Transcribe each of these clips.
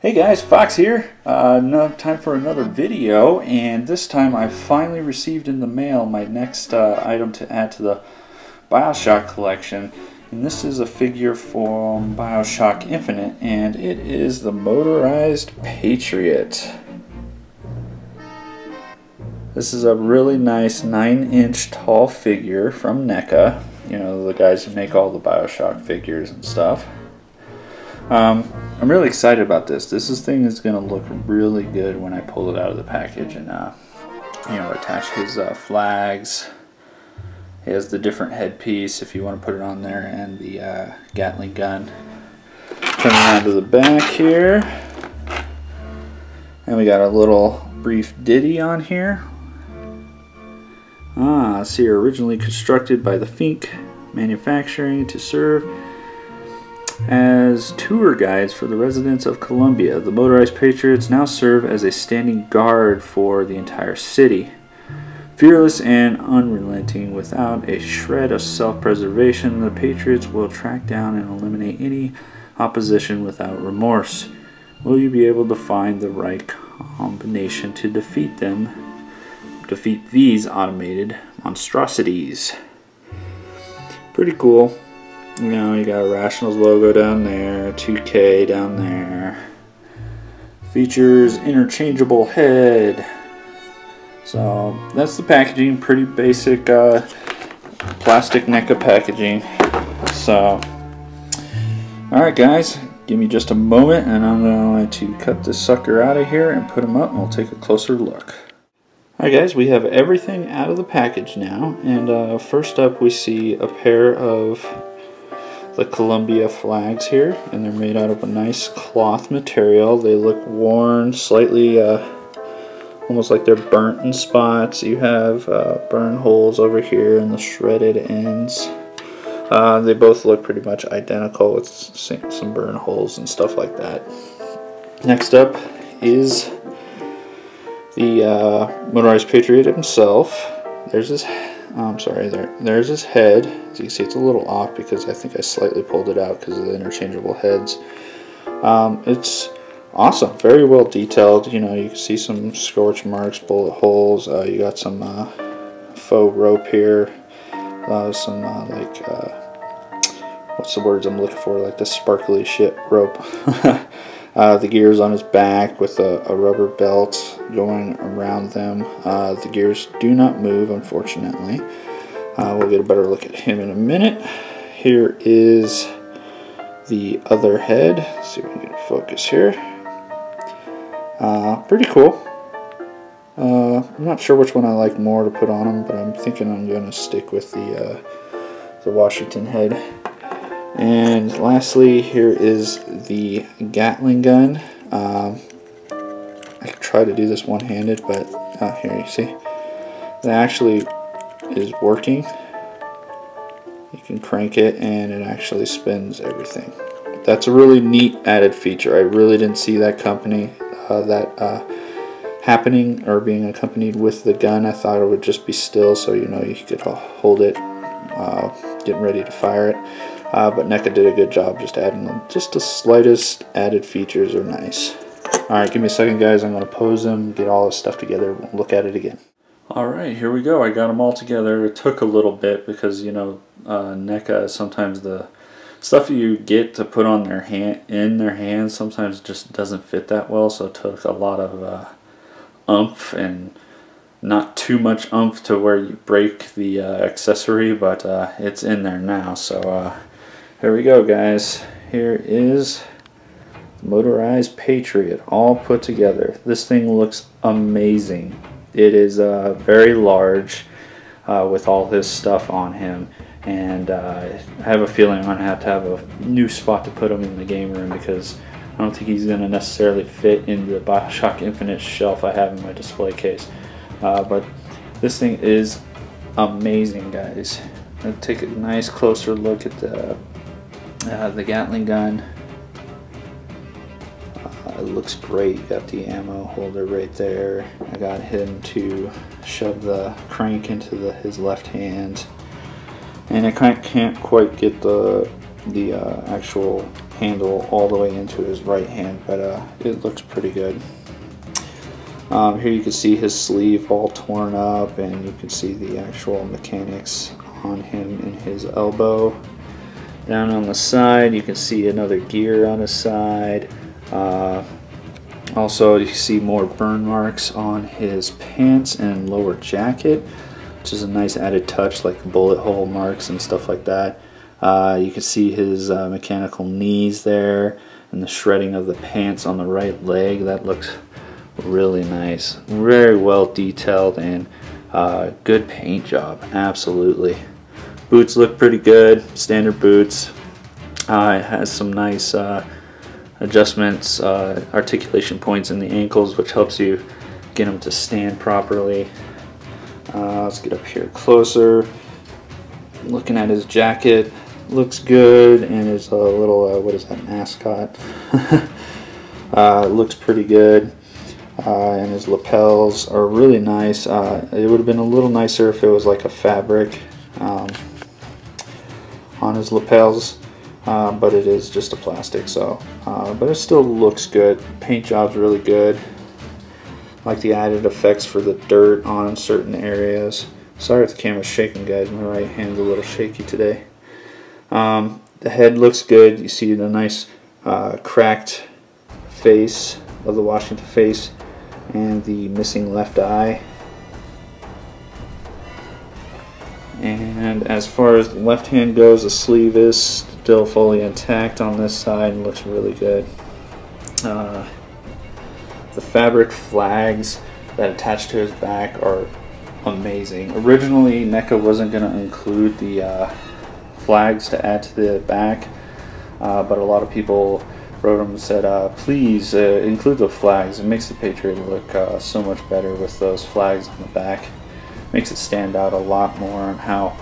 Hey guys, Fox here. Time for another video, and this time I finally received in the mail my next item to add to the BioShock collection. And this is a figure from BioShock Infinite, and it is the Motorized Patriot. This is a really nice 9-inch tall figure from NECA. You know, the guys who make all the BioShock figures and stuff. I'm really excited about this. This thing is going to look really good when I pull it out of the package and attach his flags. He has the different headpiece if you want to put it on there, and the Gatling gun. Coming around to the back here, and we got a little brief ditty on here. See, originally constructed by the Fink Manufacturing to serve as tour guides for the residents of Columbia. The Motorized Patriots now serve as a standing guard for the entire city. Fearless and unrelenting, without a shred of self-preservation, the Patriots will track down and eliminate any opposition without remorse. Will you be able to find the right combination to defeat these automated monstrosities? Pretty cool. You know, you got a Rationals logo down there, 2K down there. Features interchangeable head. So that's the packaging, pretty basic plastic NECA packaging. So, alright guys, give me just a moment and I'm going to cut this sucker out of here and put him up, and we'll take a closer look. Alright guys, we have everything out of the package now, and first up we see a pair of the Columbia flags here, and they're made out of a nice cloth material. They look worn, slightly almost like they're burnt in spots. You have burn holes over here in the shredded ends. They both look pretty much identical with some burn holes and stuff like that. Next up is the Motorized Patriot himself. There's his there's his head. As you can see, it's a little off because I think I slightly pulled it out because of the interchangeable heads. It's awesome, very well detailed. You know, you can see some scorch marks, bullet holes. You got some faux rope here. Some what's the words I'm looking for? Like the sparkly shit rope. The gears on his back with a rubber belt going around them. The gears do not move, unfortunately. We'll get a better look at him in a minute. Here is the other head. Let's see if we can get a focus here. Pretty cool. I'm not sure which one I like more to put on him, but I'm thinking I'm going to stick with the Washington head. And lastly, here is the Gatling gun. I could try to do this one-handed, but here you see. It actually is working. You can crank it and it actually spins everything. That's a really neat added feature. I really didn't see that happening or being accompanied with the gun. I thought it would just be still, so you know you could hold it, getting ready to fire it. But NECA did a good job just adding them. Just the slightest added features are nice. Alright, give me a second guys, I'm going to pose them, get all this stuff together, we'll look at it again. Alright, here we go. I got them all together. It took a little bit because, you know, NECA, sometimes the stuff you get to put on their hands sometimes just doesn't fit that well, so it took a lot of oomph, and not too much oomph to where you break the accessory, but it's in there now. So here we go guys. Here is the Motorized Patriot all put together. This thing looks amazing. It is very large with all his stuff on him, and I have a feeling I'm going to have a new spot to put him in the game room because I don't think he's going to necessarily fit in the BioShock Infinite shelf I have in my display case. But this thing is amazing, guys. Let's take a nice closer look at the Gatling gun. It looks great. You got the ammo holder right there. I got him to shove the crank into his left hand, and I can't quite get the actual handle all the way into his right hand, but it looks pretty good. Here you can see his sleeve all torn up, and you can see the actual mechanics on him in his elbow. Down on the side you can see another gear on his side. Also you see more burn marks on his pants and lower jacket, which is a nice added touch, like bullet hole marks and stuff like that. You can see his mechanical knees there, and the shredding of the pants on the right leg. That looks really nice. Very well detailed, and good paint job, absolutely. Boots look pretty good, standard boots. It has some nice adjustments, articulation points in the ankles, which helps you get them to stand properly. Let's get up here closer. Looking at his jacket, looks good, and his little, what is that, mascot? Looks pretty good. And his lapels are really nice. It would have been a little nicer if it was like a fabric on his lapels, but it is just a plastic, so but it still looks good. Paint job's really good. Like the added effects for the dirt on certain areas. Sorry if the camera's shaking, guys. My right hand's a little shaky today. The head looks good. You see the nice cracked face of the Washington face and the missing left eye. And as far as the left hand goes, the sleeve is still fully intact on this side and looks really good. The fabric flags that attach to his back are amazing. Originally, NECA wasn't going to include the flags to add to the back, but a lot of people wrote them and said, please include the flags. It makes the Patriot look so much better with those flags on the back. Makes it stand out a lot more on how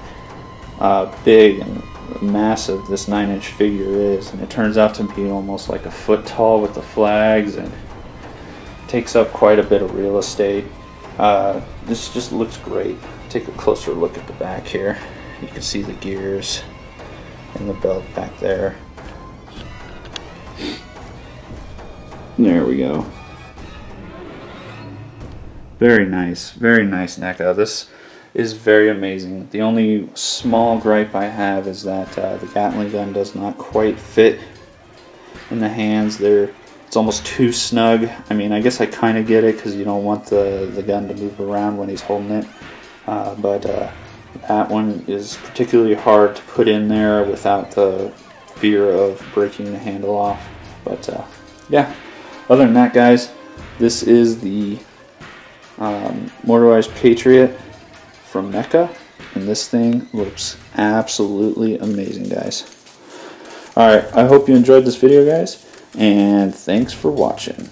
big and massive this 9-inch figure is, and it turns out to be almost like a foot tall with the flags, and takes up quite a bit of real estate. This just looks great. Take a closer look at the back here. You can see the gears and the belt back there. There we go. Very nice NECA. This is very amazing. The only small gripe I have is that the Gatling gun does not quite fit in the hands. It's almost too snug. I mean, I guess I kind of get it because you don't want the gun to move around when he's holding it. But that one is particularly hard to put in there without the fear of breaking the handle off. But yeah, other than that, guys, this is the Motorized Patriot from NECA, and this thing looks absolutely amazing, guys. Alright, I hope you enjoyed this video, guys, and thanks for watching.